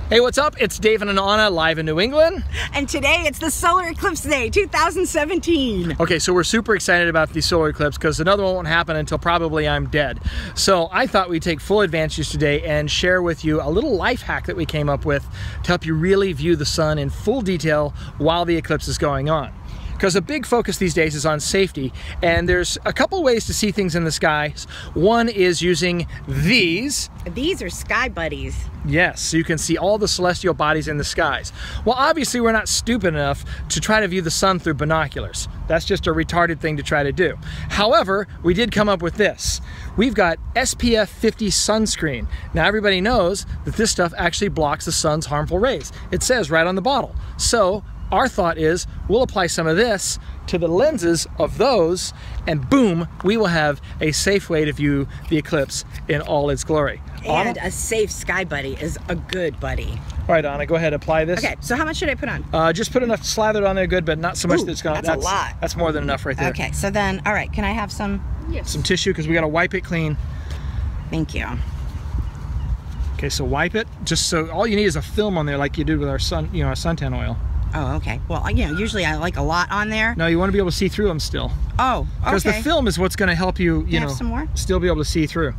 Hey, what's up? It's Davin and Anna live in New England. And today it's the Solar Eclipse Day 2017. Okay, so we're super excited about the solar eclipse because another one won't happen until probably I'm dead. So I thought we'd take full advantage today and share with you a little life hack that we came up with to help you really view the sun in full detail while the eclipse is going on. Because a big focus these days is on safety, and there's a couple ways to see things in the skies. One is using these. These are sky buddies. Yes, so you can see all the celestial bodies in the skies. Well, obviously we're not stupid enough to try to view the sun through binoculars. That's just a retarded thing to try to do. However, we did come up with this. We've got SPF 50 sunscreen. Now everybody knows that this stuff actually blocks the sun's harmful rays. It says right on the bottle. So our thought is we'll apply some of this to the lenses of those, and boom, we will have a safe way to view the eclipse in all its glory. And a safe sky buddy is a good buddy. All right, Anna, go ahead, apply this. Okay, so how much should I put on? Just put enough slathered on there, good, but not so much that's gonna. That's a lot. That's more than enough right there. Okay, so then, all right, can I have some? Yes. Some tissue, because we gotta wipe it clean. Thank you. Okay, so wipe it. Just so all you need is a film on there, like you did with our sun, our suntan oil. Oh, okay. Well, usually I like a lot on there. No, you want to be able to see through them still. Oh, okay. Because the film is what's going to help you, you know, some more? Still be able to see through.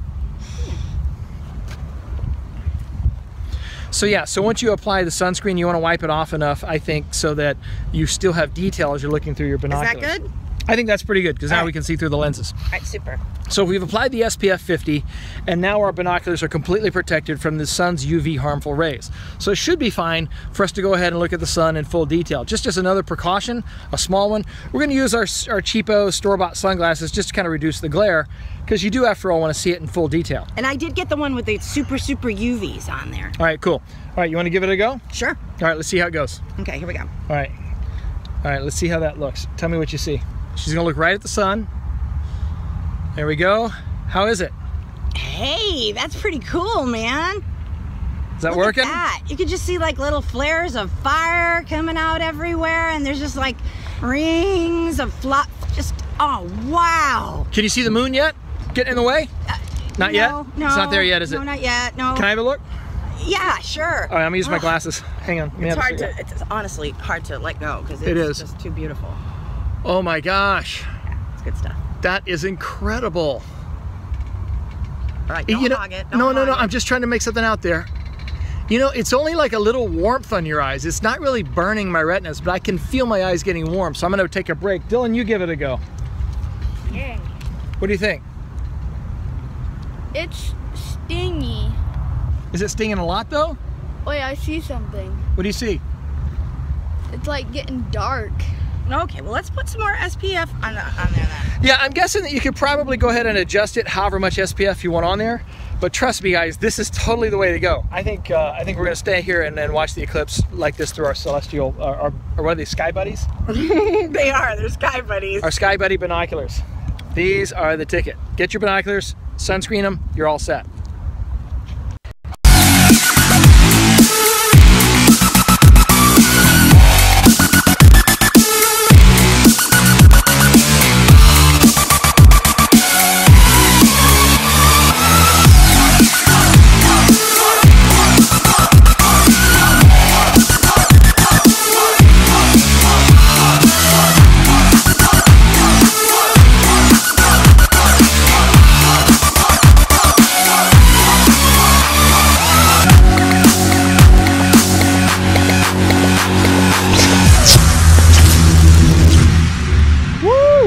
So yeah, so once you apply the sunscreen, you want to wipe it off enough, I think, so that you still have detail as you're looking through your binoculars. Is that good? I think that's pretty good, because now we can see through the lenses. All right, super. So we've applied the SPF 50, and now our binoculars are completely protected from the sun's UV harmful rays. So it should be fine for us to go ahead and look at the sun in full detail. Just as another precaution, a small one, we're going to use our cheapo store-bought sunglasses just to kind of reduce the glare, because you do, after all, want to see it in full detail. And I did get the one with the super UVs on there. All right, cool. All right, you want to give it a go? Sure. All right, let's see how it goes. Okay, here we go. All right, let's see how that looks. Tell me what you see. She's gonna look right at the sun. There we go. How is it? Hey, that's pretty cool, man. Is that Look working? At that. You could just see like little flares of fire coming out everywhere, and there's just like rings of oh, wow. Can you see the moon yet? Getting in the way? Not yet? No. It's not there yet, is it? No, not yet, no. Can I have a look? Yeah, sure. All right, I'm gonna use my glasses. Hang on. It's honestly hard to let go, because it's just too beautiful. Oh my gosh. Yeah, it's good stuff. That is incredible. All right, don't hog it. No, I'm just trying to make something out there. You know, it's only like a little warmth on your eyes. It's not really burning my retinas, but I can feel my eyes getting warm, so I'm gonna take a break. Dylan, you give it a go. Yeah. What do you think? It's stingy. Is it stinging a lot though? Wait, I see something. What do you see? It's like getting dark. Okay, well, let's put some more SPF on there then. Yeah, I'm guessing that you could probably go ahead and adjust it however much SPF you want on there. But trust me, guys, this is totally the way to go. I think we're gonna stay here and watch the eclipse like this through our celestial, or what are they, sky buddies? They are, they're sky buddies. Our sky buddy binoculars. These are the ticket. Get your binoculars, sunscreen them, you're all set.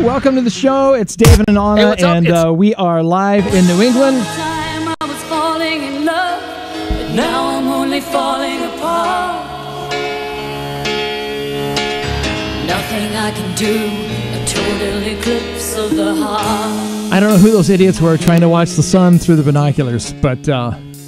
Welcome to the show. It's Davin and Anna, and we are live in New England. I was falling in love, but now I'm only falling apart. Nothing I can do, a total eclipse of the heart. I don't know who those idiots were trying to watch the sun through the binoculars, but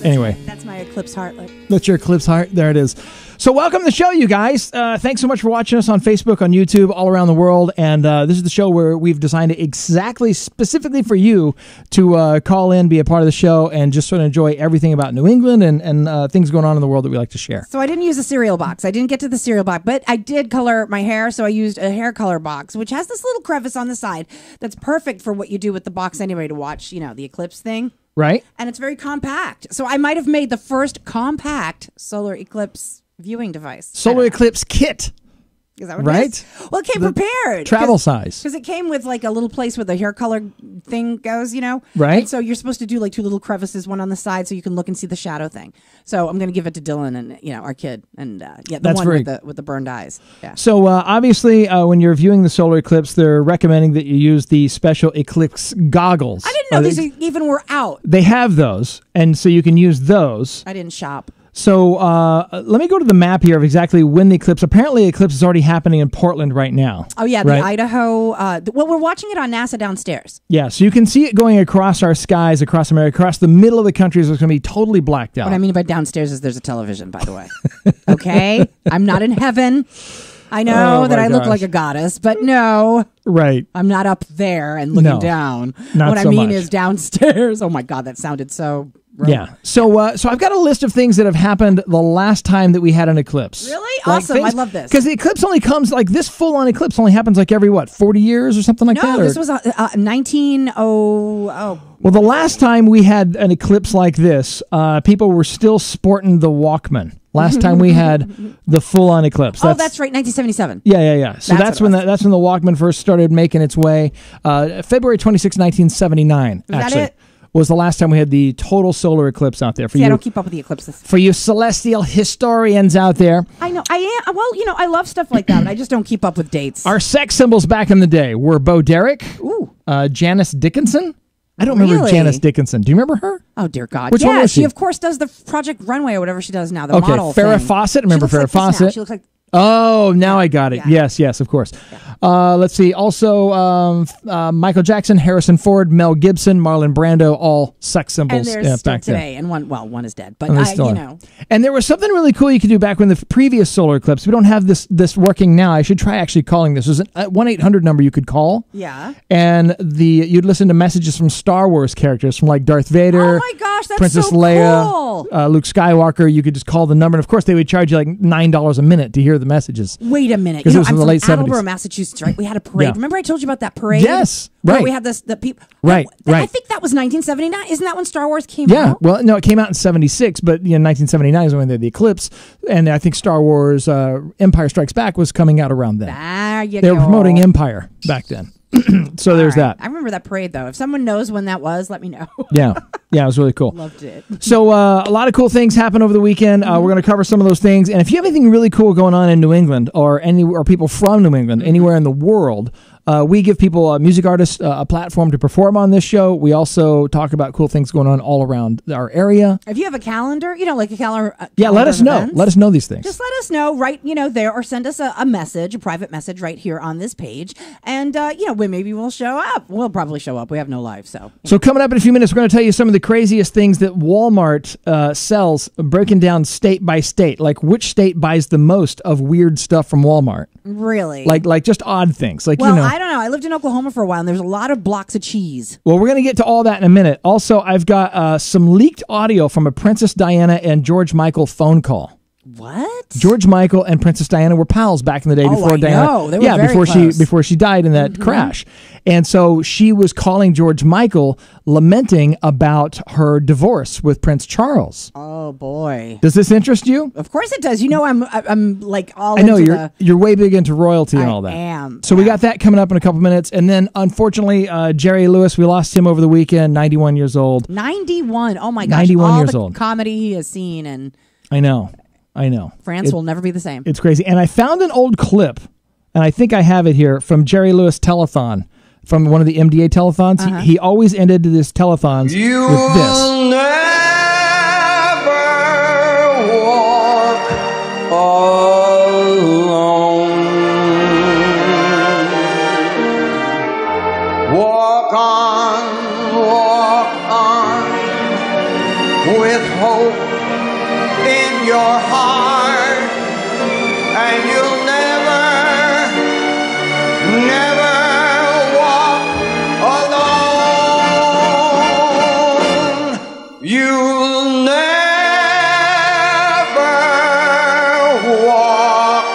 anyway. That's my eclipse heart. That's your eclipse heart. There it is. So welcome to the show, you guys. Thanks so much for watching us on Facebook, on YouTube, all around the world. And this is the show where we've designed it specifically for you to call in, be a part of the show, and just sort of enjoy everything about New England and things going on in the world that we like to share. So I didn't use a cereal box. I didn't get to the cereal box, but I did color my hair, so I used a hair color box, which has this little crevice on the side that's perfect for what you do with the box anyway to watch, the eclipse thing. Right. And it's very compact. So I might have made the first compact solar eclipse viewing device. Solar eclipse kit. Is that what Right? it is? Well, it came prepared. Travel size. Because it came with like a little place where the hair color thing goes, you know? Right. And so you're supposed to do like 2 little crevices, one on the side so you can look and see the shadow thing. So I'm going to give it to Dylan and, you know, our kid. And the That's one very- with the burned eyes. Yeah. So obviously, when you're viewing the solar eclipse, they're recommending that you use the special eclipse goggles. I didn't know these even were out. They have those, and so you can use those. I didn't shop. So let me go to the map here of exactly when the eclipse. Apparently, the eclipse is already happening in Portland right now. Oh, yeah, right? the Idaho. Well, we're watching it on NASA downstairs. Yeah, so you can see it going across our skies, across America, across the middle of the country. So it's going to be totally blacked out. What I mean by downstairs is there's a television, by the way. Okay? I'm not in heaven. I know that I look like a goddess, but no. Right. I'm not up there and looking down. Not what I so mean much. is downstairs. Oh, my God, that sounded so... wrong. Yeah. So I've got a list of things that have happened the last time that we had an eclipse. Really? Awesome. I love this. Because the eclipse only comes, like this full-on eclipse only happens like every, 40 years or something like that? No, this was 1900. Well, the last time we had an eclipse like this, people were still sporting the Walkman. Last time we had the full-on eclipse. That's right, 1977. Yeah. So that's when that's when the Walkman first started making its way. February 26, 1979, that it? was the last time we had the total solar eclipse out there. For See, you, I don't keep up with the eclipses. for you celestial historians out there. I know. I am. Well, you know, I love stuff like that, but I just don't keep up with dates. Our sex symbols back in the day were Bo Derek, Janice Dickinson. I don't remember Really? Janice Dickinson. Do you remember her? Oh, dear God. Which one yeah, was she? of course does the Project Runway or whatever she does now, the Okay, model Farrah thing. Fawcett. Remember She Farrah looks like this now. Fawcett? She looks like... Oh, now I got it. Yeah. Yes, of course. Let's see. Also, Michael Jackson, Harrison Ford, Mel Gibson, Marlon Brando, all sex symbols And there's still back then. today, and one is dead. But And they still you are. know, And there was something really cool you could do back when the previous solar eclipse. We don't have this working now. I should try actually calling this. There's a 1-800 number you could call. yeah. And you'd listen to messages from Star Wars characters, from like Darth Vader. Oh my gosh, that's Princess so Leia, cool. Luke Skywalker. You could just call the number, and of course they would charge you like $9 a minute to hear the messages. Wait a minute. 'Cause You it know, was I'm in the from late 70s. Attleboro, Massachusetts, right? We had a parade. Yeah. Remember I told you about that parade? Yes, Where right. we had the people. Right, I right. think that was 1979. Isn't that when Star Wars came Yeah, out? well, no, it came out in '76, but 1979 is when they had the eclipse, and I think Star Wars: Empire Strikes Back was coming out around then. There you They go. were promoting Empire back then, so there's All right. that. I remember that parade, though. If someone knows when that was, let me know. Yeah, it was really cool. Loved it. So a lot of cool things happened over the weekend. We're going to cover some of those things, and if you have anything really cool going on in New England or people from New England, anywhere in the world. We give people, music artists, a platform to perform on this show. We also talk about cool things going on all around our area. If you have a calendar, like a calendar. Yeah, let us know. events, Let us know these things. Just let us know right, there, or send us a message, a private message right here on this page. And, maybe we'll show up. We'll probably show up. We have no life, so. So coming up in a few minutes, we're going to tell you some of the craziest things that Walmart sells, broken down state by state. Like which state buys the most of weird stuff from Walmart? Really? Like just odd things. Like, Well, I don't know. I lived in Oklahoma for a while, and there's a lot of blocks of cheese. Well, we're going to get to all that in a minute. Also, I've got some leaked audio from a Princess Diana and George Michael phone call. What? George Michael and Princess Diana were pals back in the day before I Diana. know. They were very before close. before she died in that crash. And so she was calling George Michael, lamenting about her divorce with Prince Charles. Oh boy. Does this interest you? Of course it does. I'm like all I know into you're way big into royalty and I all that. am. So we got that coming up in a couple minutes, and then unfortunately, Jerry Lewis, we lost him over the weekend. 91 years old. 91. Oh my gosh. 91 all years the old. comedy he has seen, and I know. France will never be the same. It's crazy. And I found an old clip, and I think I have it here, from Jerry Lewis telethon, from one of the MDA telethons. He always ended his telethons with this. Never walk alone. Walk on with hope in your heart, and you'll never walk alone. You'll never walk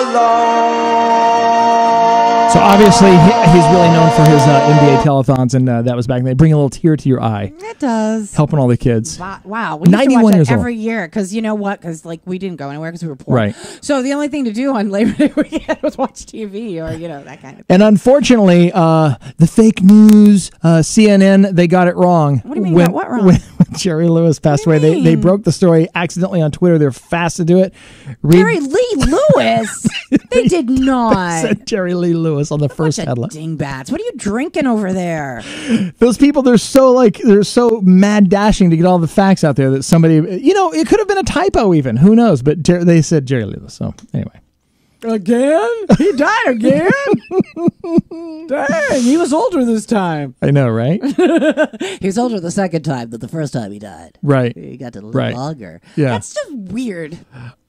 alone. So Obviously, he's really known for his NBA telethons, and that was back then. They bring a little tear to your eye. It does. Helping all the kids. Wow. We used to 91 watch years that old. every year because you know what? Because like we didn't go anywhere because we were poor. Right. So the only thing to do on Labor Day weekend was watch TV or that kind of thing. And unfortunately, the fake news, CNN, they got it wrong. What do you mean? What wrong? When Jerry Lewis passed away, they broke the story accidentally on Twitter. They're fast to do it. Jerry Lee Lewis? They did not. They said Jerry Lee Lewis on the first headline. Dingbats. What are you drinking over there? Those people, they're so mad dashing to get all the facts out there that somebody, it could have been a typo even. Who knows? But they said Jerry Lee Lewis. So anyway. Again? He died again? Dang, he was older this time. I know, right? He was older the second time, but the first time he died. Right. He got to live longer. Yeah. That's just weird.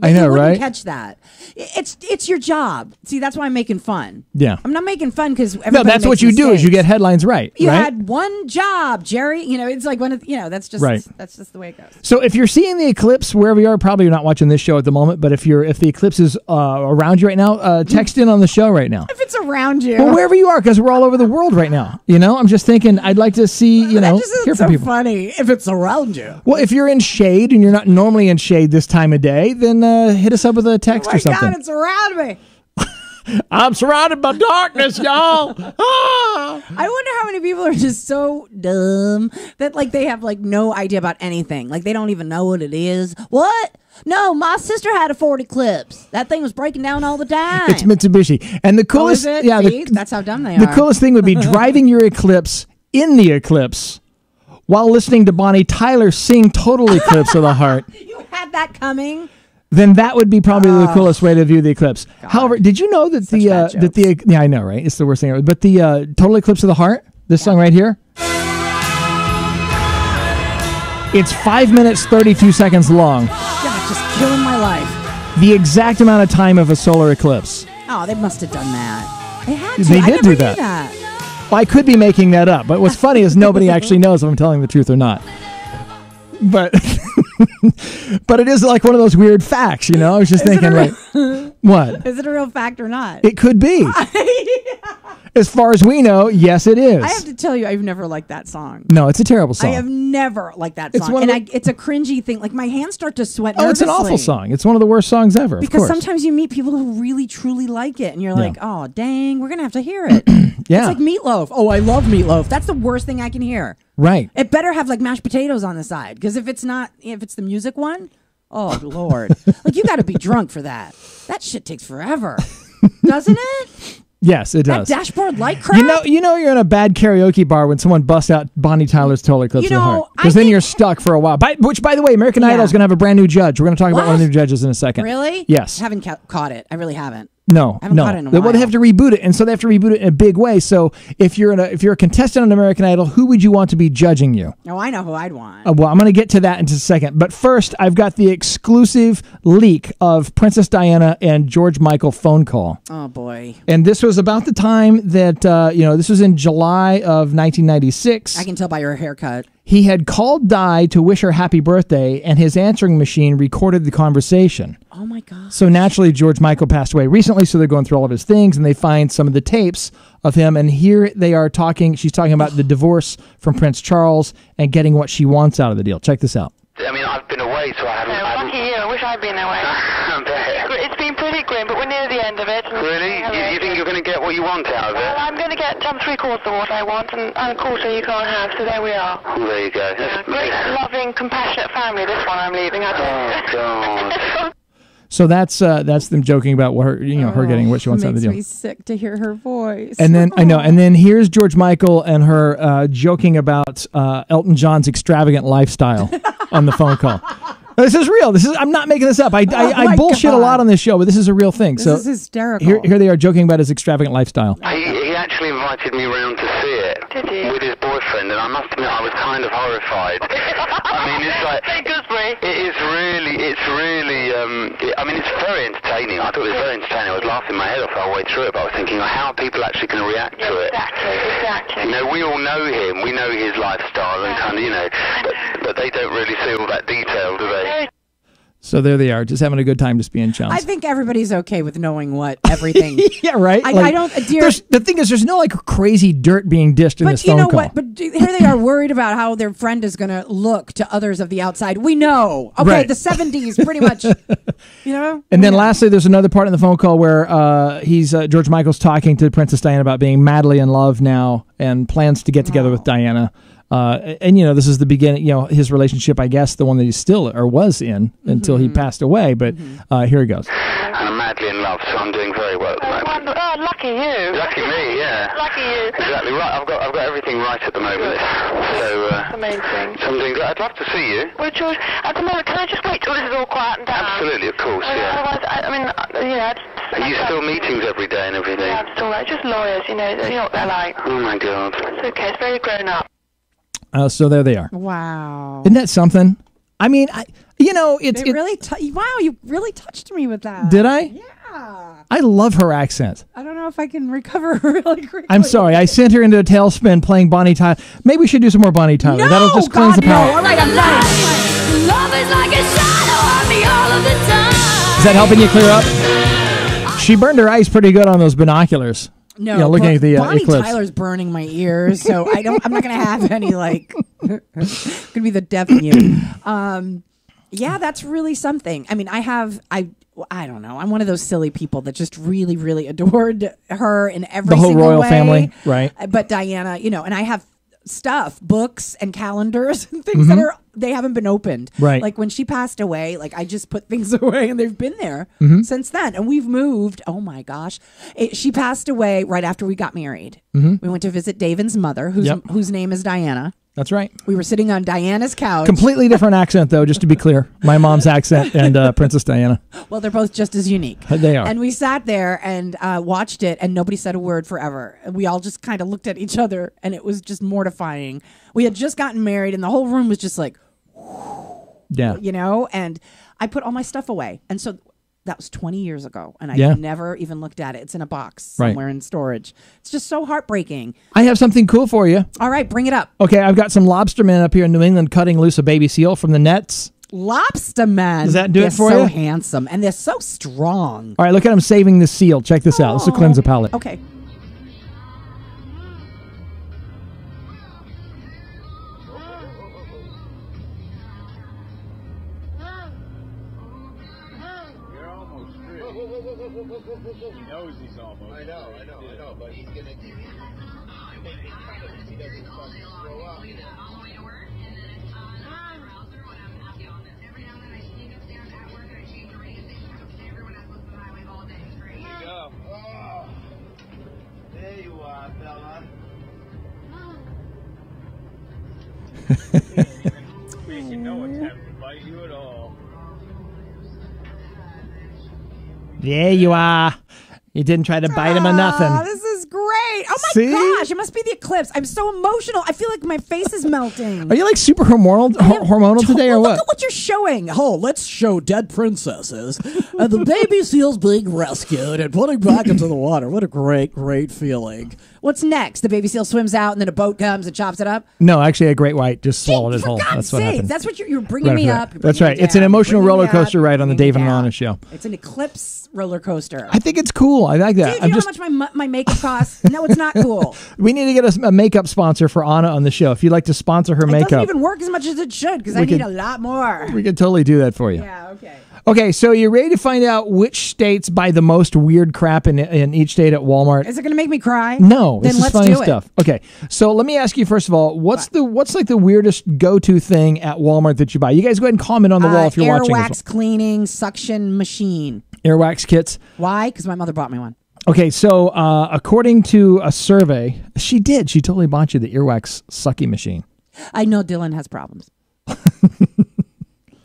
I know, you wouldn't right? Catch that. It's your job. See, that's why I'm making fun. Yeah. I'm not making fun because no, that's what you do is you get headlines right. You right? had one job, Jerry. It's like one of that's just that's just the way it goes. So if you're seeing the eclipse wherever you are, probably you're not watching this show at the moment. But if the eclipse is around you right now, text in on the show right now. If it's around you, well, wherever you are, because we're all over the world right now. I'm just thinking I'd like to see that just hear from so people. Funny if it's around you. Well, if you're in shade and you're not normally in shade this time of day, then hit us up with a text or something. Oh my God, it's around me. I'm surrounded by darkness, y'all. I wonder how many people are just so dumb that they have no idea about anything. They don't even know what it is. What? No, my sister had a Ford Eclipse. That thing was breaking down all the time. It's Mitsubishi. And the coolest, is it? That's how dumb they are. The coolest thing would be driving your Eclipse in the eclipse while listening to Bonnie Tyler sing Total Eclipse of the Heart. You had that coming? Then that would be probably the coolest way to view the eclipse. God. However, did you know that yeah, I know, right? It's the worst thing ever. But the Total Eclipse of the Heart, this song right here, it's 5 minutes 32 seconds long. God, just killing my life. The exact amount of time of a solar eclipse. Oh, they must have done that. They had to. They I did never do knew that. Well, I could be making that up, but what's funny is nobody actually knows if I'm telling the truth or not. But but it is like one of those weird facts, I was just thinking, what? Is it a real fact or not? It could be. As far as we know, yes, it is. I have to tell you, I've never liked that song. No, it's a terrible song. I have never liked that song. It's a cringy thing. My hands start to sweat nervously. Oh, it's an awful song. It's one of the worst songs ever, because sometimes you meet people who really, truly like it, and you're like, oh, dang, we're going to have to hear it. Yeah. It's like Meatloaf. Oh, I love Meatloaf. That's the worst thing I can hear. Right. It better have mashed potatoes on the side, because if it's the music one, oh, Lord. You got to be drunk for that. That shit takes forever. Doesn't it? Yes, it does. That dashboard light crap? You know you're in a bad karaoke bar when someone busts out Bonnie Tyler's Total Eclipse of the Heart. Because then you're stuck for a while. Which, by the way, American Idol is going to have a brand new judge. We're going to talk about one of the new judges in a second. Really? Yes. I haven't caught it. I really haven't. No, I haven't caught it in a while. Well, they have to reboot it, and so they have to reboot it in a big way. So if you're a contestant on American Idol, who would you want to be judging you? Oh, I know who I'd want. Well, I'm going to get to that in just a second. But first, I've got the exclusive leak of Princess Diana and George Michael phone call. Oh, boy. And this was about the time that, this was in July of 1996. I can tell by your haircut. He had called Di to wish her happy birthday, and his answering machine recorded the conversation. Oh, my God. So naturally, George Michael passed away recently, so they're going through all of his things, and they find some of the tapes of him, and here they are talking. She's talking about the divorce from Prince Charles and getting what she wants out of the deal. Check this out. I mean, I've been away, so I haven't... Lucky you. I wish I'd been away. It's been pretty grim, but we're near the end of it. Really? You think you're going to get what you want out of it? Well, I'm going to get 3/4 of what I want, and a quarter you can't have, so there we are. Well, there you go. Great, loving, compassionate family, this one I'm leaving. Oh, God. So that's them joking about what her getting what she wants out of the deal. Makes me sick to hear her voice. And then I know, and then here's George Michael and her joking about Elton John's extravagant lifestyle on the phone call. This is real. I'm not making this up. I bullshit a lot on this show, but this is a real thing. This is hysterical. Here they are joking about his extravagant lifestyle. He actually invited me round to see it. Did he? With his boyfriend, and I must admit I was kind of horrified. I mean, it's like... It's very entertaining. I thought it was very entertaining. I was laughing my head off the whole way through it, but I was thinking, how are people actually going to react to it? Exactly. We all know him. We know his lifestyle and kind of, but they don't really see all that detail, do they? So there they are, just having a good time, just being chums. I think everybody's okay with knowing what everything. Yeah, right. I don't. The thing is, there's no like crazy dirt being dished in this phone call. But you know what? But here they are worried about how their friend is going to look to others of the outside. We know. Okay, Right. the 70s, pretty much. You know. And then lastly, there's another part in the phone call where George Michael's talking to Princess Diana about being madly in love now and plans to get together with Diana. And this is the beginning, his relationship, I guess, the one that he still or was in until he passed away. But here he goes. And I'm madly in love, so I'm doing very well at the moment. Oh, lucky you. Lucky me, yeah. Lucky you. Exactly right. I've got everything right at the moment. So the main thing. So I'm doing good. I'd love to see you. Well, George, at the moment, can I just wait till this is all quiet and down? Absolutely, of course, yeah. Otherwise, Are you still meetings every day and everything? Yeah, I'm still like, just lawyers, you know what they're like. Oh my God. It's okay, it's very grown up. So there they are. Wow. Isn't that something? I mean, it's really. Wow, you really touched me with that. Did I? Yeah. I love her accent. I don't know if I can recover really quickly. I'm sorry. I sent her into a tailspin playing Bonnie Tyler. Maybe we should do some more Bonnie Tyler. No, That'll just cleanse the palate. No. All right, I'm done. Love is like a shadow on me all of the time. Is that helping you clear up? She burned her eyes pretty good on those binoculars. No, looking at the Bonnie eclipse. Tyler's burning my ears, so I'm not gonna have any gonna be the deaf mute. Yeah, that's really something. I mean, I don't know. I'm one of those silly people that just really, really adored her in every the whole single royal way. family, right? But Diana, and I have stuff, books and calendars and things that they haven't been opened. Right. Like when she passed away, like I just put things away and they've been there since then. And we've moved. Oh my gosh. She passed away right after we got married. We went to visit Davin's mother, whose name is Diana. That's right. We were sitting on Diana's couch. Completely different accent, though, just to be clear. My mom's accent and Princess Diana. Well, they're both just as unique. They are. And we sat there and watched it, and nobody said a word forever. And we all just kind of looked at each other, and it was just mortifying. We had just gotten married, and the whole room was just like, yeah. And I put all my stuff away. And so that was 20 years ago, and I never even looked at it. It's in a box somewhere in storage. It's just so heartbreaking. I have something cool for you. All right, bring it up. Okay, I've got some lobstermen up here in New England cutting loose a baby seal from the nets. Lobstermen. Does that do it for you? you? They're so handsome, and they're so strong. All right, look at them saving the seal. Check this out. This will cleanse the palate. Okay. He knows he's almost. I know, but he's gonna. He doesn't fucking throw up. Oh, there you are, fella. Making no attempt to bite you at all. There you are. You didn't try to bite him or nothing. This is great. Oh my See? gosh, it must be the eclipse. I'm so emotional. I feel like my face is melting. Are you like super hormonal today or what? Look at what you're showing. Oh, let's show dead princesses and the baby seals being rescued and putting back into the water. What a great, great feeling. What's next? The baby seal swims out and then a boat comes and chops it up? No, actually a great white just swallowed it For whole. God's That's what sake, happened. that's what you're bringing me up. That's right. It's an emotional roller coaster ride on the Davin and Lana show. It's an eclipse roller coaster. I think it's cool. I like that. Dude, you know how much my makeup costs? No, it's not cool. We need to get a makeup sponsor for Anna on the show. If you'd like to sponsor her makeup. It doesn't even work as much as it should because I need a lot more. We could totally do that for you. Yeah, okay. Okay, so you ready to find out which states buy the most weird crap in each state at Walmart? Is it going to make me cry? No, then this is let's funny do stuff. Okay, so let me ask you first of all, what's like the weirdest go-to thing at Walmart that you buy? You guys go ahead and comment on the wall if you're watching this one. Airwax cleaning suction machine. Airwax kits. Why? Because my mother bought me one. Okay, so according to a survey, she totally bought you the Earwax sucky machine. I know Dylan has problems.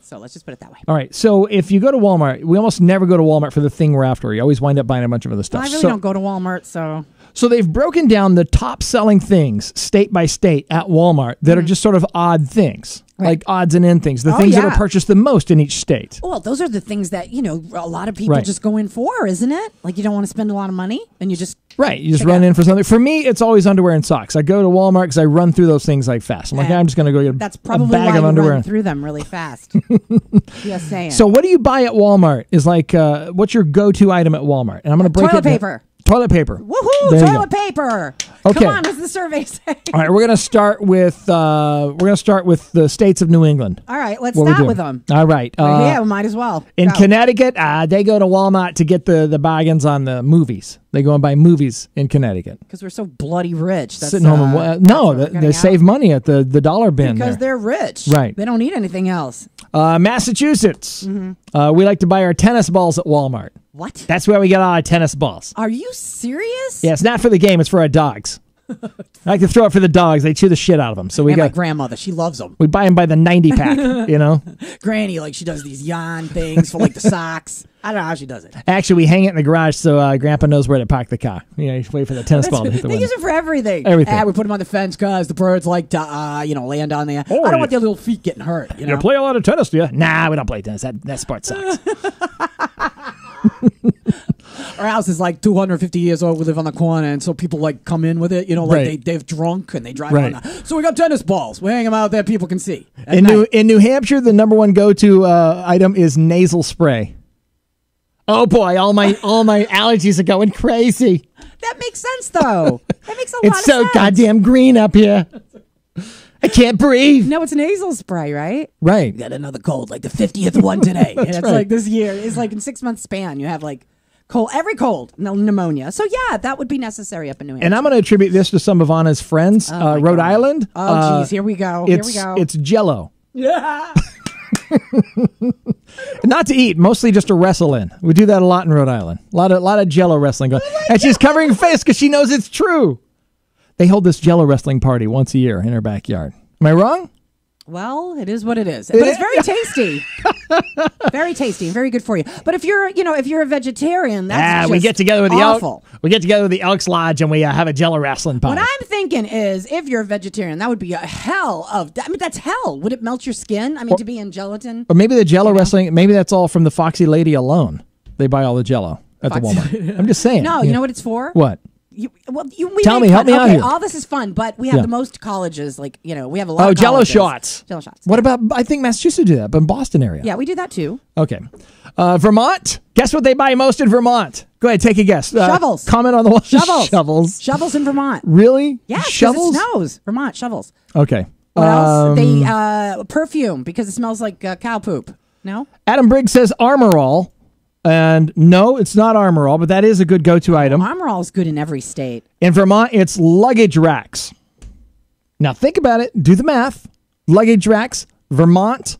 So let's just put it that way. All right, so if you go to Walmart, we almost never go to Walmart for the thing we're after. You always wind up buying a bunch of other stuff. Well, I really don't go to Walmart, so... So they've broken down the top-selling things, state by state, at Walmart that are just sort of odd things, like odds and end things, the things that are purchased the most in each state. Well, those are the things that, a lot of people just go in for, isn't it? Like you don't want to spend a lot of money, and you just Right, you just run in for something. For me, it's always underwear and socks. I go to Walmart because I run through those things like fast. I'm like, I'm just going to go get That's a probably bag why of you underwear. run through them really fast. Just saying. So what do you buy at Walmart? Is like, what's your go-to item at Walmart? And I'm going to break toilet it down. paper. Toilet paper. Woohoo! There you Toilet go. paper. Okay. Come on, what's the survey say? All right, we're going to start with the states of New England. All right, let's What we start do. with them. All right. Yeah, we might as well. In Go. Connecticut, they go to Walmart to get the bargains on the movies. They go and buy movies in Connecticut. Because we're so bloody rich. That's, Sitting home and no, that's what we're they getting save out. money at the dollar bin. Because there. they're rich. Right. They don't need anything else. Massachusetts. We like to buy our tennis balls at Walmart. What? That's where we get all our tennis balls. Are you serious? Yeah, it's not for the game. It's for our dogs. I like to throw it for the dogs. They chew the shit out of them. So we And my got. grandmother, she loves them. We buy them by the 90 pack. You know. Granny, like she does these yarn things for like the socks. I don't know how she does it. Actually, we hang it in the garage so Grandpa knows where to park the car. You know, you wait for the tennis ball to hit the They window. use it for everything. Everything. We put them on the fence because the birds like to, land on there. Oh, I don't yeah. want their little feet getting hurt. You know? You play a lot of tennis, do you? Nah, we don't play tennis. That sport sucks. Our house is like 250 years old. We live on the corner, and so people like come in with it. You know, like Right. they've drunk and they drive Right. on. So we got tennis balls. We hang them out there. People can see. At In night. New Hampshire, the number one go-to item is nasal spray. Oh boy, all my allergies are going crazy. That makes sense, though. That makes a lot of It's so sense. goddamn green up here. I can't breathe. No, it's nasal spray, right? Right. Got another cold, like the 50th one today. And it's right. like this year. It's like in 6 months span, you have like every cold, pneumonia. So yeah, that would be necessary up in New Hampshire. And I'm going to attribute this to some of Anna's friends, my Rhode God. Island. Oh, geez, here we go. Here we go. It's Jell-O. Yeah. Not to eat, mostly just to wrestle in. We do that a lot in Rhode Island. A lot of Jell-O wrestling going. And she's covering her face because she knows it's true. They hold this Jell-O wrestling party once a year in her backyard. Am I wrong? Well, it is what it is. But it's very tasty. Very tasty and very good for you. But if you're a vegetarian, that's just we get together with awful. We get together with the Elks Lodge and we have a Jell-O wrestling party. What I'm thinking is, if you're a vegetarian, that would be a hell of. I mean, that's hell. Would it melt your skin? I mean, to be in gelatin. Or maybe the Jell-O wrestling. Maybe that's all from the Foxy Lady alone. They buy all the Jell-O at the Walmart. I'm just saying. No, you know what it's for? What? We Tell make me, help fun. me out Okay, here. all this is fun, but we have Yeah. the most colleges. Like we have a lot. Oh, of Jell-O colleges. shots. Jell-O shots. What about? I think Massachusetts do that, but in Boston area. Yeah, we do that too. Okay. Vermont. Guess what they buy most in Vermont? Go ahead, take a guess. Shovels. Comment on the wall. Shovels. Shovels. Shovels in Vermont. Really? Yes, 'cause Shovels. it snows. Vermont shovels. Okay. What else? They perfume because it smells like cow poop. No. Adam Briggs says Armor All. And no, it's not Armor All, but that is a good go-to item. Armor All is good in every state. In Vermont, it's luggage racks. Now think about it. Do the math. Luggage racks. Vermont.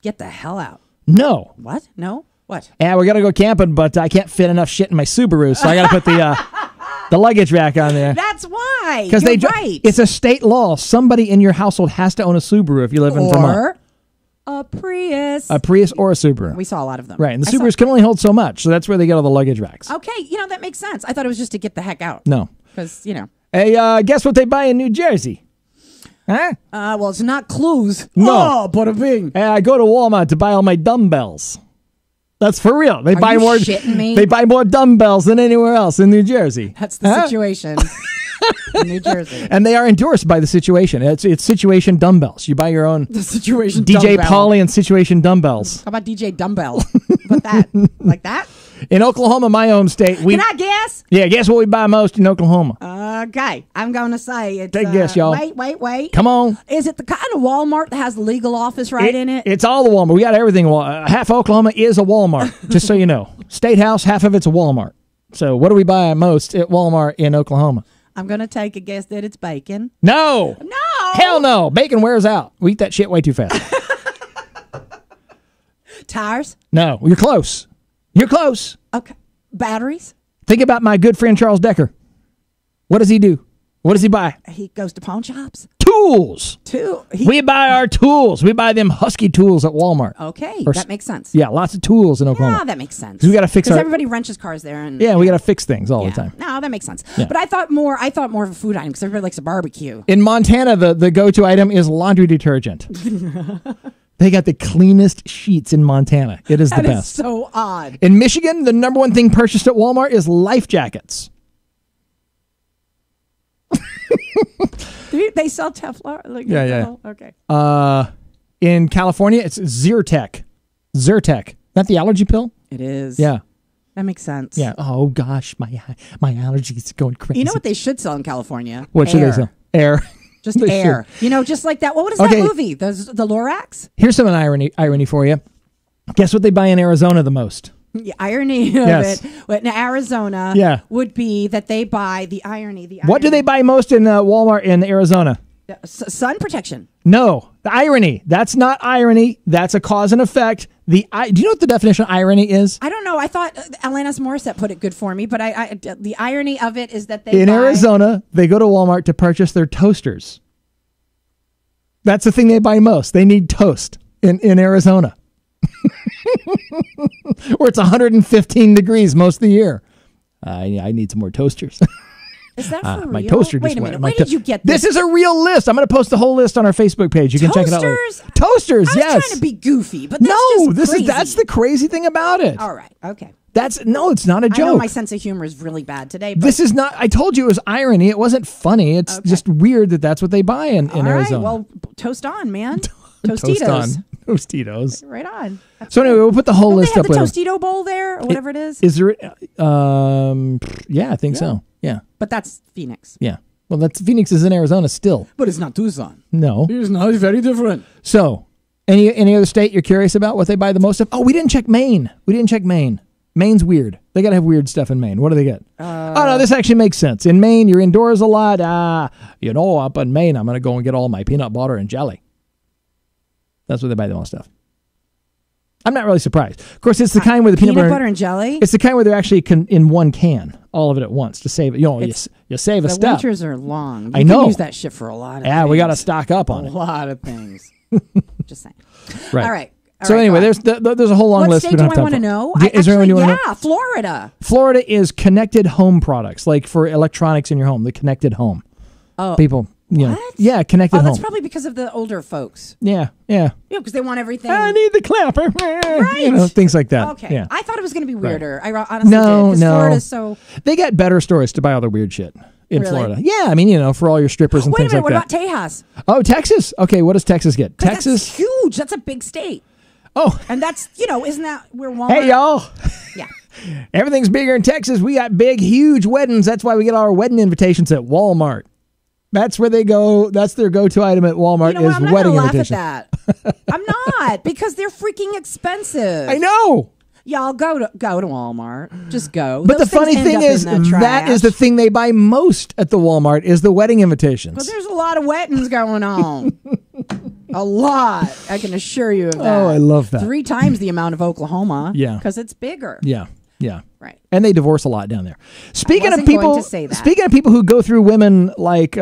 Get the hell out. No. What? No. What? Yeah, we got to go camping, but I can't fit enough shit in my Subaru, so I got to put the luggage rack on there. That's why. Because You're right. It's a state law. Somebody in your household has to own a Subaru if you live in Vermont. Or a Prius. A Prius or a Subaru. We saw a lot of them. Right, and the Subarus can only hold so much, so that's where they get all the luggage racks. Okay, that makes sense. I thought it was just to get the heck out. No. Because, Hey, guess what they buy in New Jersey? Huh? well, it's not clues. No. Oh, bada bing. Hey, I go to Walmart to buy all my dumbbells. That's for real. They Are buy you more. shitting me? They buy more dumbbells than anywhere else in New Jersey. That's the situation in New Jersey. And they are endorsed by the Situation. It's Situation dumbbells. You buy your own. The Situation DJ dumbbell. Pauly and Situation dumbbells. How about DJ Dumbbell? But that, like that? In Oklahoma, my home state, Can I guess? Yeah, guess what we buy most in Oklahoma? Okay, I'm going to say it's... Take a guess, y'all. Wait. Come on. Is it the kind of Walmart that has the legal office in it? It's all the Walmart. We got everything. Half Oklahoma is a Walmart, just so you know. State House, half of it's a Walmart. So what do we buy most at Walmart in Oklahoma? I'm going to take a guess that it's bacon. No. No. Hell no. Bacon wears out. We eat that shit way too fast. Tires? No. You're close. You're close. Okay. Batteries? Think about my good friend Charles Decker. What does he do? What does he buy? He goes to pawn shops. Tools. We buy our tools. We buy them Husky tools at Walmart. Okay, Or that makes sense. Yeah, lots of tools in Oklahoma. Yeah, that makes sense. 'Cause we got to fix Because our. everybody wrenches cars there, and Yeah, we got to fix things all the time. No, that makes sense. Yeah. But I thought more of a food item because everybody likes a barbecue. In Montana, the go-to item is laundry detergent. They got the cleanest sheets in Montana. It is the That is best. so odd. In Michigan, the number one thing purchased at Walmart is life jackets. They sell Teflon. Like, Yeah. Okay. In California, it's Zyrtec. Zyrtec. Not the allergy pill? It is. Yeah. That makes sense. Yeah. Oh, gosh. My allergies are going crazy. You know what they should sell in California? What should they sell? Air. Just They air. should. You know, just like that. What is Okay. that movie? The Lorax? Here's some irony for you. Guess what they buy in Arizona the most? The irony of Yes. it in Arizona would be that they buy the irony. What do they buy most in Walmart in Arizona? Sun protection. No, the irony. That's not irony. That's a cause and effect. Do you know what the definition of irony is? I don't know. I thought Alanis Morissette put it good for me, but the irony of it is that In Arizona, they go to Walmart to purchase their toasters. That's the thing they buy most. They need toast in Arizona. Where it's 115 degrees most of the year. I need some more toasters. Is that for my real? toaster just Wait a went. minute. Where did you get this? This is a real list. I'm going to post the whole list on our Facebook page. You can check it out later. Toasters, I was yes. trying to be goofy, but that's That's the crazy thing about it. All right. Okay. It's not a joke. I know my sense of humor is really bad today. But This is not. I told you it was irony. It wasn't funny. It's just weird that that's what they buy in all right. Arizona. Well, toast on, man. Toast Tostitos. on. Tostitos. Right on. So anyway, we'll put the whole Don't list they have up the later. Tostito bowl there, or whatever it is? Is there? Yeah, I think so. Yeah. But that's Phoenix. Yeah. Well, that's Phoenix is in Arizona still. But it's not Tucson. No. It's not. It's very different. So, any other state you're curious about what they buy the most of? Oh, we didn't check Maine. Maine's weird. They got to have weird stuff in Maine. What do they get? Oh, no, this actually makes sense. In Maine, you're indoors a lot. Up in Maine, I'm going to go and get all my peanut butter and jelly. That's what they buy the most of. I'm not really surprised. Of course, it's the kind where the peanut butter and jelly? It's the kind where they're actually in one can, all of it at once to save it. You save a step. The winters are long. I know. Can use that shit for a lot of things. We got to stock up on it. A lot of things. Just saying. Right. All right. So anyway, there's a whole long what list. What state do I want to know? Is there anyone you want to know? Yeah, Florida. Florida is connected home products, like for electronics in your home, the connected home. Oh. People, yeah, connected home. That's probably because of the older folks. Yeah. Because they want everything. I need the clapper. Right. Things like that. Okay. Yeah. I thought it was going to be weirder. Right. I honestly did. No. Florida's so... They got better stores to buy all the weird shit in Really? Florida. Yeah, I mean, for all your strippers and Wait a things minute. like What that. about Tejas? Oh, Texas. Okay, what does Texas get? Texas. That's huge. That's a big state. Oh. And that's, isn't that where Walmart... Hey, y'all. Yeah. Everything's bigger in Texas. We got big, huge weddings. That's why we get all our wedding invitations at Walmart. That's where they go. That's their go-to item at Walmart is I'm not wedding gonna invitation. laugh at that. I'm not, because they're freaking expensive. I know. Y'all go to Walmart. Just go. But Those the funny things end thing up is in the that is trash. the thing they buy most at the Walmart is the wedding invitations. But there's a lot of weddings going on. A lot. I can assure you of that. Oh, I love that. 3 times the amount of Oklahoma. Yeah. Because it's bigger. Yeah. Right. And they divorce a lot down there. Speaking of wasn't people, going to say that. speaking of people who go through women like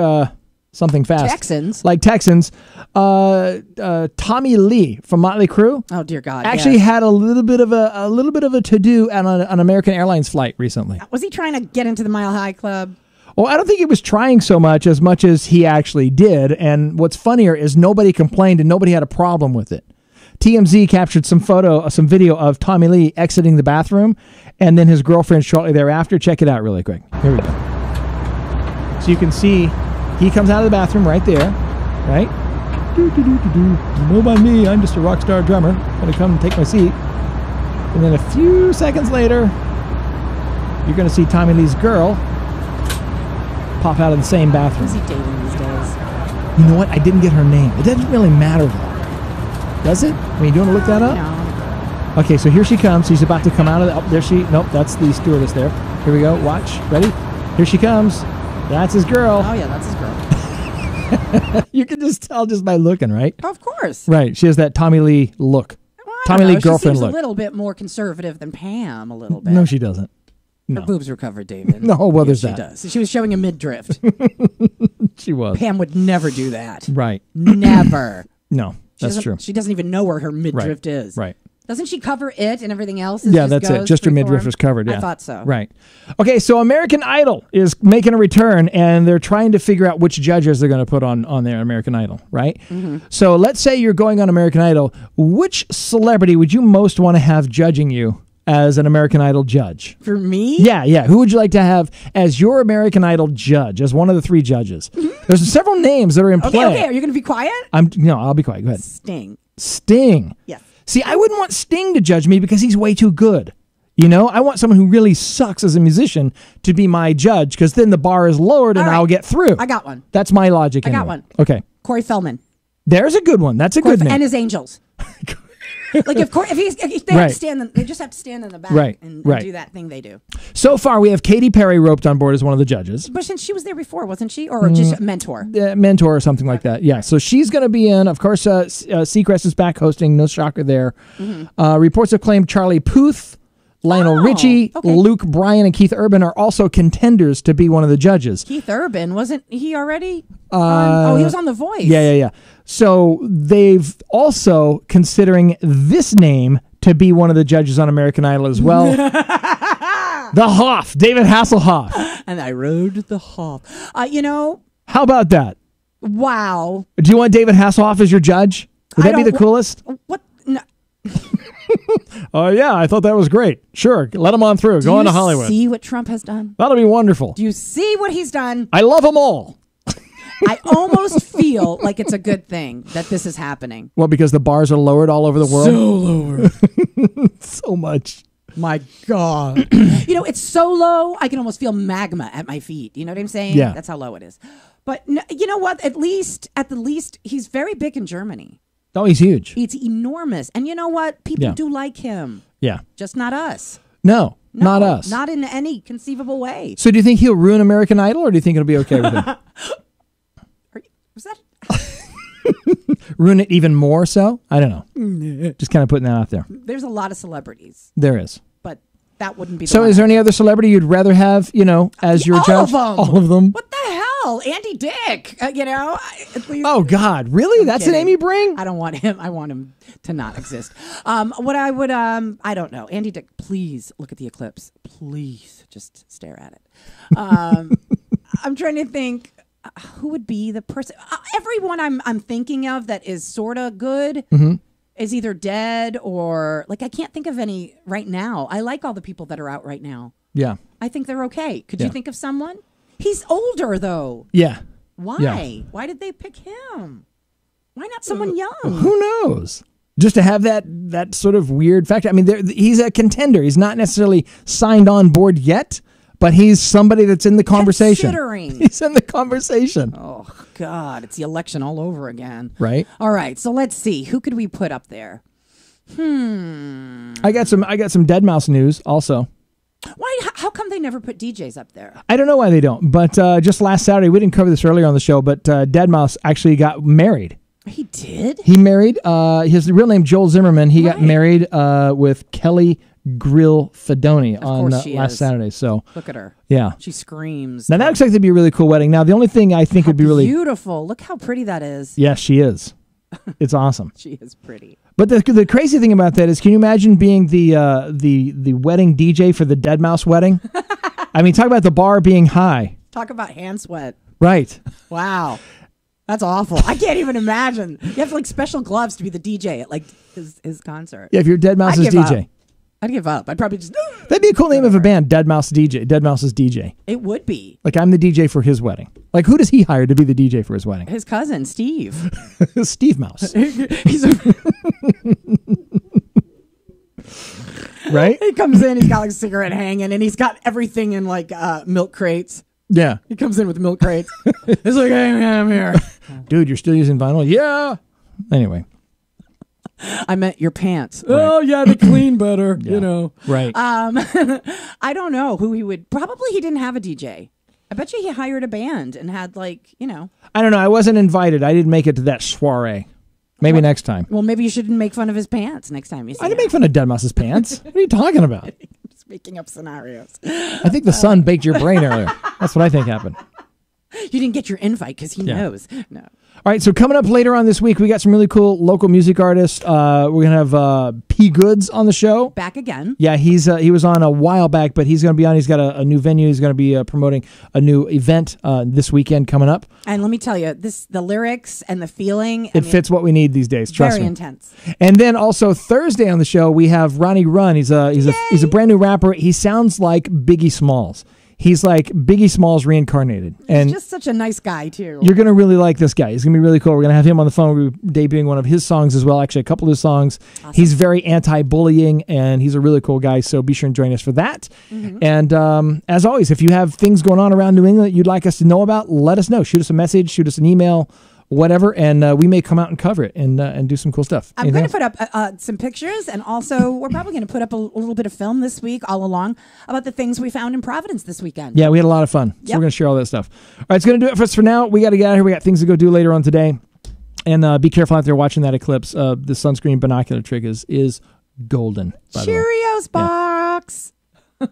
something fast, Texans. like Texans, Tommy Lee from Motley Crue. Oh dear God! Actually yes. had a little bit of a to do on an American Airlines flight recently. Was he trying to get into the Mile High Club? Well, I don't think he was trying so much as he actually did. And what's funnier is nobody complained and nobody had a problem with it. TMZ captured some video of Tommy Lee exiting the bathroom and then his girlfriend shortly thereafter. Check it out really quick. Here we go. So you can see he comes out of the bathroom right there, right? You know about me, I'm just a rock star drummer. I'm going to come and take my seat. And then a few seconds later, you're going to see Tommy Lee's girl pop out of the same bathroom. Who's he dating these days? You know what? I didn't get her name. It doesn't really matter though. Does it? I mean, do you want to look that up? No. Okay, so here she comes. She's about to come out of the... Oh, there she... Nope, that's the stewardess there. Here we go. Watch. Ready? Here she comes. That's his girl. Oh yeah, that's his girl. You can just tell just by looking, right? Of course. Right. She has that Tommy Lee look. Well, I Tommy don't Lee know. girlfriend She seems look. a little bit more conservative than Pam. A little bit. No, she doesn't. Her No. boobs were covered, David. No, well, Yes, there's that. She does. She was showing a midriff. She was. Pam would never do that. Right. Never. No, that's true. She doesn't even know where her midriff is. Right. Doesn't she cover it and everything else? Yeah, that's it. Just her midriff is covered. Yeah. I thought so. Right. Okay, so American Idol is making a return, and they're trying to figure out which judges they're going to put on their American Idol, right? Mm-hmm. So let's say you're going on American Idol. Which celebrity would you most want to have judging you as an American Idol judge? For me? Yeah. Who would you like to have as your American Idol judge, as one of the 3 judges? There's several names that are in play. Okay, are you going to be quiet? No, I'll be quiet. Go ahead. Sting. Yes. See, I wouldn't want Sting to judge me because he's way too good. You know, I want someone who really sucks as a musician to be my judge because then the bar is lowered and I'll get through. I got one. That's my logic. I got one. Okay. Corey Feldman. There's a good one. That's a good name. And his Angels. Like if they have to stand, they just have to stand in the back and do that thing they do. So far, we have Katy Perry roped on board as one of the judges. But since she was there before, wasn't she, or just a mentor? Mentor or something like that. Yeah. So she's going to be in. Of course, Seacrest is back hosting. No shocker there. Reports have claimed Charlie Puth, Lionel Richie, Luke Bryan, and Keith Urban are also contenders to be one of the judges. Keith Urban, wasn't he already? He was on The Voice. Yeah. So they've also considering this name to be one of the judges on American Idol as well. The Hoff, David Hasselhoff. And I rode the Hoff. How about that? Wow. Do you want David Hasselhoff as your judge? Would that be the coolest? What? No. Oh, yeah, I thought that was great. Sure, let him on through. Go on to Hollywood. Do you see what Trump has done? That'll be wonderful. Do you see what he's done? I love them all. I almost feel like it's a good thing that this is happening. Well, because the bars are lowered all over the world? So lower. So much. My God. It's so low, I can almost feel magma at my feet. You know what I'm saying? Yeah. That's how low it is. But you know what? At the least, he's very big in Germany. Oh, he's huge. It's enormous. And you know what? People do like him. Yeah. Just not us. No, not us. Not in any conceivable way. So do you think he'll ruin American Idol, or do you think it'll be okay with him? Was that... Ruin it even more so? I don't know. Just kind of putting that out there. There's a lot of celebrities. There is. But that wouldn't be the So one. is there any other celebrity you'd rather have, as your judge? All of them. What the hell? Andy Dick, Oh, God. Really? I'm That's kidding. the name you bring? I don't want him. I want him to not exist. What I would, I don't know. Andy Dick, please look at the eclipse. Please just stare at it. I'm trying to think who would be the person. Everyone I'm thinking of that is sort of good is either dead or, I can't think of any right now. I like all the people that are out right now. Yeah. I think they're okay. Could you think of someone? He's older, though. Yeah. Why? Yeah. Why did they pick him? Why not someone young? Who knows? Just to have that sort of weird factor. I mean, he's a contender. He's not necessarily signed on board yet, but he's somebody that's in the conversation. Considering. He's in the conversation. Oh, God. It's the election all over again. Right. All right. So let's see. Who could we put up there? I got some Dead Mouse news also. Why? How come they never put DJs up there? I don't know why they don't, but just last Saturday, we didn't cover this earlier on the show, but Dead Mouse actually got married. He did? He married, his real name, Joel Zimmerman. He got married with Kelly Grill Fedoni on last Saturday. So look at her. Yeah. She screams. Now, that looks like to be a really cool wedding. Now, the only thing I think would be really beautiful. Look how pretty that is. Yes, she is. It's awesome. She is pretty. But the crazy thing about that is, can you imagine being the wedding DJ for the Dead Mouse wedding? I mean, talk about the bar being high. Talk about hand sweat. Right. Wow. That's awful. I can't even imagine. You have special gloves to be the DJ at his concert. Yeah, if you're Dead Mouse's DJ. I'd give up. I'd probably just... That'd be a cool name of a band, Dead Mouse DJ. Dead Mouse's DJ. It would be. I'm the DJ for his wedding. Who does he hire to be the DJ for his wedding? His cousin, Steve. Steve Mouse. He's right? He comes in, he's got a cigarette hanging, and he's got everything in milk crates. Yeah. He comes in with milk crates. He's like, hey, man, I'm here. Dude, you're still using vinyl? Yeah. Anyway. I meant your pants. Right. Oh, yeah, they clean better, Right. I don't know who he would. Probably he didn't have a DJ. I bet you he hired a band and had I don't know. I wasn't invited. I didn't make it to that soiree. Maybe next time. Well, maybe you shouldn't make fun of his pants next time you see I didn't make fun of Dead Mouse's pants. What are you talking about? I'm just making up scenarios. I think the sun baked your brain earlier. That's what I think happened. You didn't get your invite because he knows. No. All right, so coming up later on this week, we got some really cool local music artists. We're going to have P. Goods on the show. Back again. Yeah, he was on a while back, but he's going to be on. He's got a new venue. He's going to be promoting a new event this weekend coming up. And let me tell you, the lyrics and the feeling. It fits what we need these days, trust me. Very intense. And then also Thursday on the show, we have Ronnie Run. He's a brand new rapper. He sounds like Biggie Smalls. He's like Biggie Smalls reincarnated. And he's just such a nice guy, too. You're going to really like this guy. He's going to be really cool. We're going to have him on the phone. We're debuting one of his songs as well, actually a couple of his songs. Awesome. He's very anti-bullying, and he's a really cool guy, so be sure and join us for that. Mm-hmm. And as always, if you have things going on around New England that you'd like us to know about, let us know. Shoot us a message, shoot us an email, whatever, and we may come out and cover it and do some cool stuff. I'm going to put up some pictures, and also we're probably going to put up a little bit of film this week all along about the things we found in Providence this weekend. Yeah, we had a lot of fun. So we're going to share all that stuff. All right, it's going to do it for us for now. We got to get out of here. We got things to go do later on today. And be careful out there watching that eclipse. The sunscreen binocular trick is golden. Cheerios box. Yeah.